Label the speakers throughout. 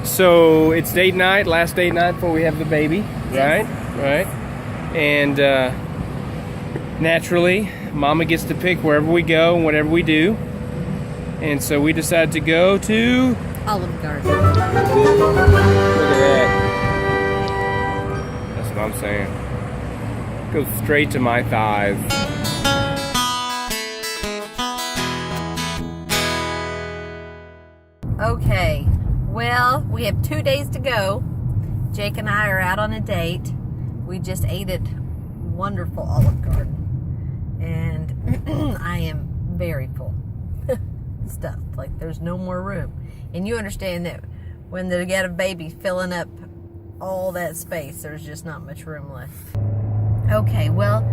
Speaker 1: So it's date night, last date night before we have the baby,
Speaker 2: Yes.
Speaker 1: right? And naturally, Mama gets to pick wherever we go and whatever we do. And so we decided to go to
Speaker 2: Olive Garden.
Speaker 1: Look at that. That's what I'm saying. Goes straight to my thighs.
Speaker 2: Okay, well, we have 2 days to go. Jake and I are out on a date. We just ate at wonderful Olive Garden. And I am very full. Stuffed. Like, there's no more room. And you understand that when they get a baby filling up all that space, there's just not much room left. Okay, well,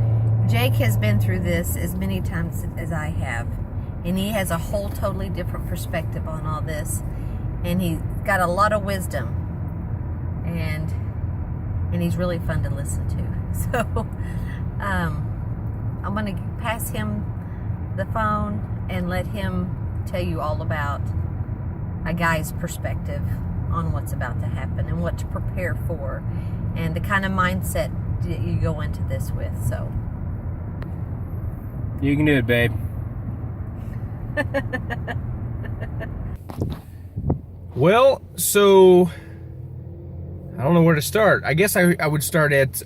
Speaker 2: Jake has been through this as many times as I have. And he has a whole totally different perspective on all this. And he's got a lot of wisdom. And he's really fun to listen to. So, I'm going to pass him the phone and let him tell you all about a guy's perspective on what's about to happen and what to prepare for and the kind of mindset that you go into this with. So
Speaker 1: You can do it, babe. Well, so I don't know where to start. I guess I would start at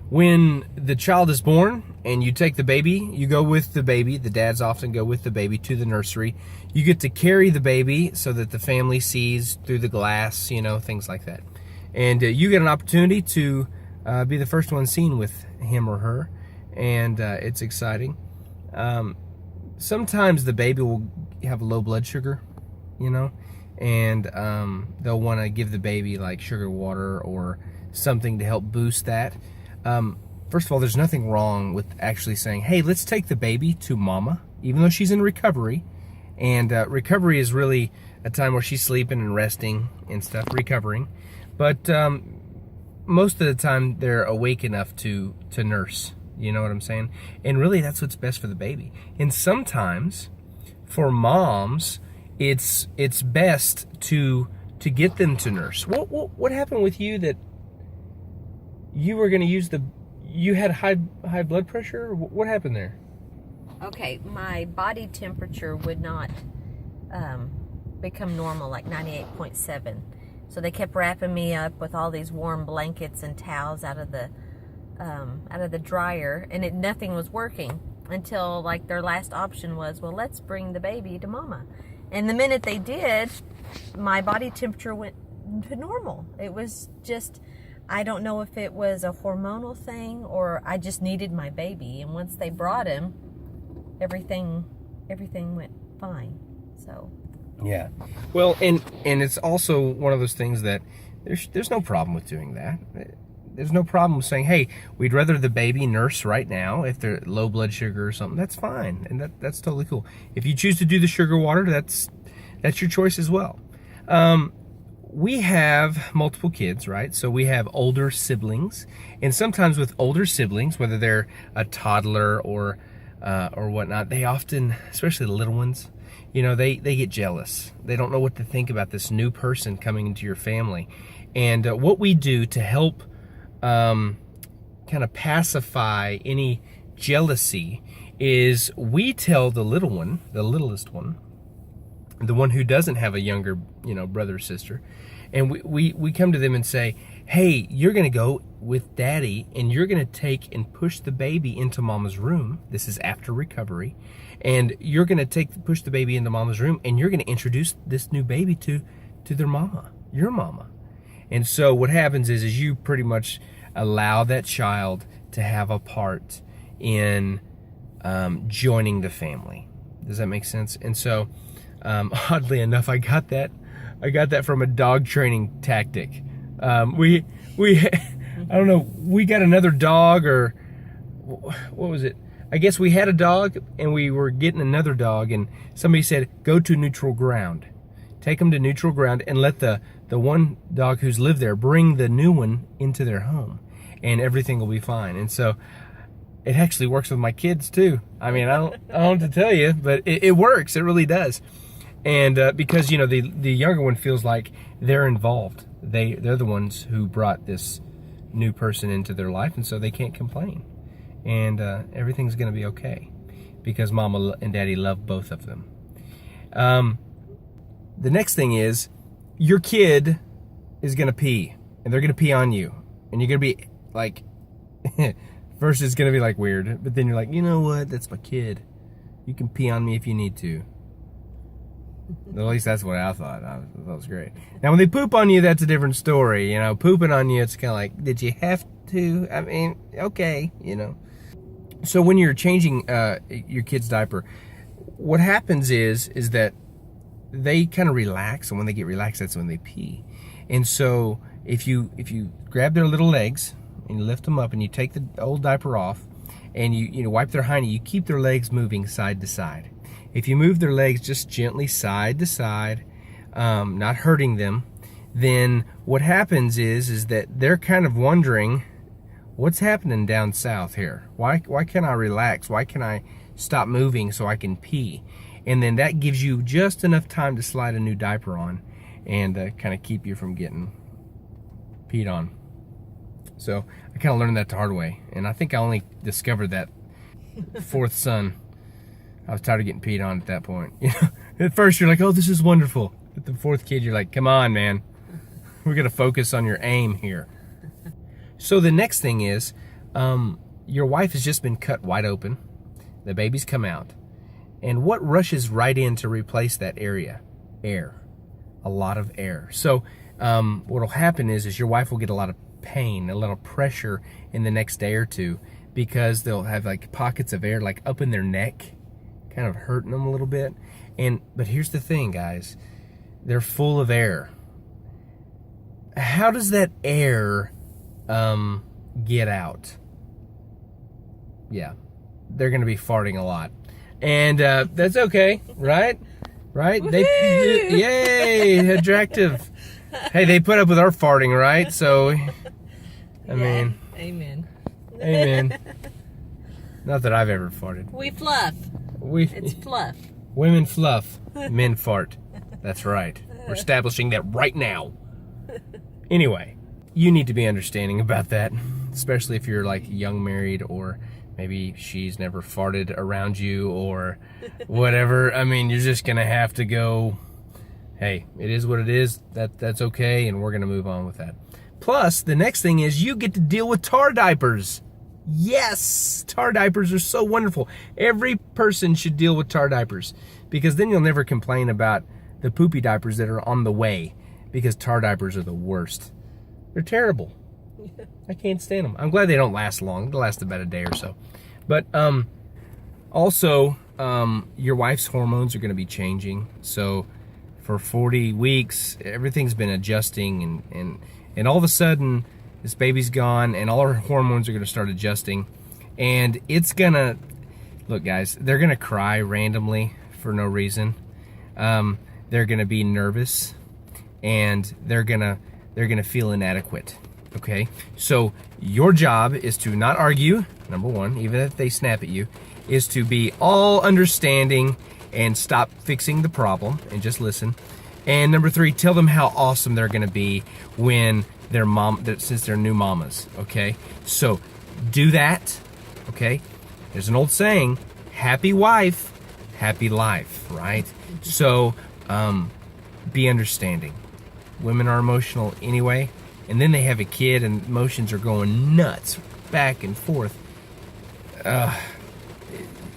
Speaker 1: when the child is born and you take the baby, you go with the baby. The dads often go with the baby to the nursery. You get to carry the baby so that the family sees through the glass, things like that. And you get an opportunity to be the first one seen with him or her, and it's exciting. Sometimes the baby will have low blood sugar, and they'll want to give the baby like sugar water or something to help boost that. First of all, there's nothing wrong with actually saying, hey, let's take the baby to mama, even though she's in recovery. And recovery is really a time where she's sleeping and resting and stuff, recovering. But most of the time, they're awake enough to nurse. You know what I'm saying? And really, that's what's best for the baby. And sometimes, for moms, it's best to get them to nurse. What happened with you that you were going to use you had high blood pressure? What happened there?
Speaker 2: okay, my body temperature would not become normal, like 98.7. So they kept wrapping me up with all these warm blankets and towels out of the dryer, and nothing was working until like their last option was, well, let's bring the baby to mama. And the minute they did, my body temperature went to normal. It was just, I don't know if it was a hormonal thing or I just needed my baby. And once they brought him, everything went fine. So
Speaker 1: yeah, well, and it's also one of those things that there's no problem with doing that. There's no problem with saying, hey, we'd rather the baby nurse right now if they're low blood sugar or something. That's fine, and that's totally cool. If you choose to do the sugar water, that's your choice as well. We have multiple kids, right? So we have older siblings, and sometimes with older siblings, whether they're a toddler or whatnot, they often, especially the little ones, they get jealous. They don't know what to think about this new person coming into your family. And what we do to help kind of pacify any jealousy is we tell the little one, the littlest one, the one who doesn't have a younger, brother or sister, and we come to them and say, hey, you're going to go with daddy and you're going to take and push the baby into mama's room. This is after recovery. And you're going to push the baby into mama's room, and you're going to introduce this new baby to their mama, your mama. And so what happens is you pretty much allow that child to have a part in joining the family. Does that make sense? And so oddly enough, I got that from a dog training tactic. We I don't know, we got another dog, or what was it? I guess we had a dog and we were getting another dog, and somebody said, go to neutral ground. Take them to neutral ground and let the one dog who's lived there bring the new one into their home, and everything will be fine. And so it actually works with my kids too. I mean, I don't know what to tell you, but it works. It really does. And because, you know, the younger one feels like they're involved. They're the ones who brought this new person into their life, and so they can't complain. And everything's going to be okay because Mama and Daddy love both of them. The next thing is your kid is going to pee, and they're going to pee on you. And you're going to be like, first it's going to be like weird, but then you're like, you know what? That's my kid. You can pee on me if you need to. At least that's what I thought. I thought it was great. Now, when they poop on you, that's a different story. You know, pooping on you, it's kind of like, did you have to? I mean, okay, you know. So when you're changing your kid's diaper, what happens is that they kind of relax, and when they get relaxed, that's when they pee. And so if you grab their little legs and you lift them up and you take the old diaper off and you wipe their hiney, you keep their legs moving side to side. If you move their legs just gently side to side, not hurting them, then what happens is that they're kind of wondering, what's happening down south here? Why can't I relax? Why can I stop moving so I can pee? And then that gives you just enough time to slide a new diaper on and kind of keep you from getting peed on. So I kind of learned that the hard way, and I think I only discovered that fourth son. I was tired of getting peed on at that point. You know, at first you're like, oh, this is wonderful. At the fourth kid, you're like, come on, man. We're going to focus on your aim here. So the next thing is, your wife has just been cut wide open. The baby's come out. And what rushes right in to replace that area? Air. A lot of air. So what will happen is your wife will get a lot of pain, a little pressure in the next day or two, because they'll have like pockets of air like up in their neck, kind of hurting them a little bit. But here's the thing, guys. They're full of air. How does that air get out? Yeah, they're going to be farting a lot. And that's okay, right? Right? Yay, attractive. Hey, they put up with our farting, right? So, I mean.
Speaker 2: Amen.
Speaker 1: Amen. Not that I've ever farted.
Speaker 2: We fluff. It's fluff.
Speaker 1: Women fluff, men fart. That's right. We're establishing that right now. Anyway, you need to be understanding about that, especially if you're like young married, or maybe she's never farted around you or whatever. I mean, you're just going to have to go, hey, it is what it is. That's okay, and we're going to move on with that. Plus, the next thing is you get to deal with tar diapers. Yes, tar diapers are so wonderful. Every person should deal with tar diapers, because then you'll never complain about the poopy diapers that are on the way, because tar diapers are the worst. They're terrible. I can't stand them. I'm glad they don't last long. They last about a day or so. But also, your wife's hormones are going to be changing. So for 40 weeks, everything's been adjusting, and all of a sudden, this baby's gone, and all her hormones are going to start adjusting. And it's going to, look guys, they're going to cry randomly for no reason. They're going to be nervous, and they're going to feel inadequate. Okay? So your job is to not argue, number one, even if they snap at you, is to be all understanding and stop fixing the problem and just listen. And number three, tell them how awesome they're going to be when since they're new mamas, okay? So do that, okay? There's an old saying, happy wife, happy life, right? So be understanding. Women are emotional anyway, and then they have a kid and emotions are going nuts back and forth.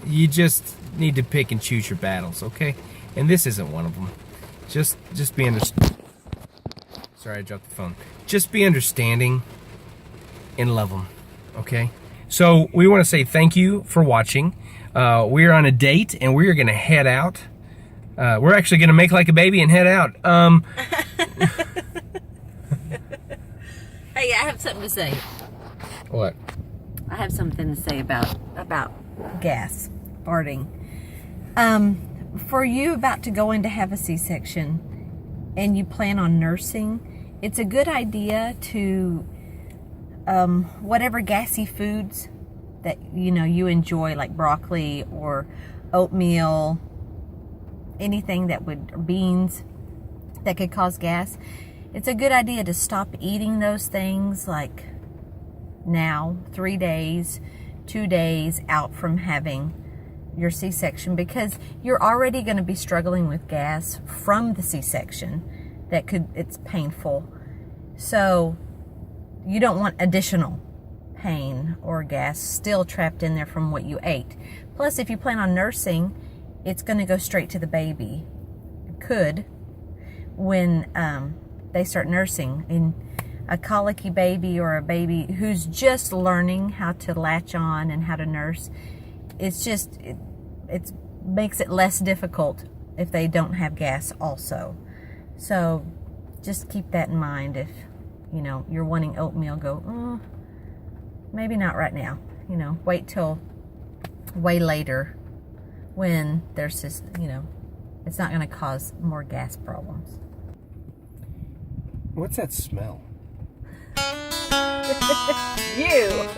Speaker 1: You just need to pick and choose your battles, okay? And this isn't one of them. Just be understanding. Sorry, I dropped the phone. Just be understanding and love them, okay? So we want to say thank you for watching. We're on a date, and we're going to head out. We're actually going to make like a baby and head out.
Speaker 2: Hey, I have something to say.
Speaker 1: What?
Speaker 2: I have something to say about gas, farting. For you about to go in to have a C-section and you plan on nursing, it's a good idea to whatever gassy foods that you enjoy, like broccoli or oatmeal, anything that would, beans that could cause gas, it's a good idea to stop eating those things like now, 3 days, 2 days out from having your C-section, because you're already going to be struggling with gas from the C-section. It's painful. So you don't want additional pain or gas still trapped in there from what you ate. Plus, if you plan on nursing, it's going to go straight to the baby. It could, when they start nursing. And a colicky baby or a baby who's just learning how to latch on and how to nurse, it makes it less difficult if they don't have gas also. So just keep that in mind. If you're wanting oatmeal, go maybe not right now. Wait till way later when there's this, it's not going to cause more gas problems.
Speaker 1: What's that smell?
Speaker 2: You.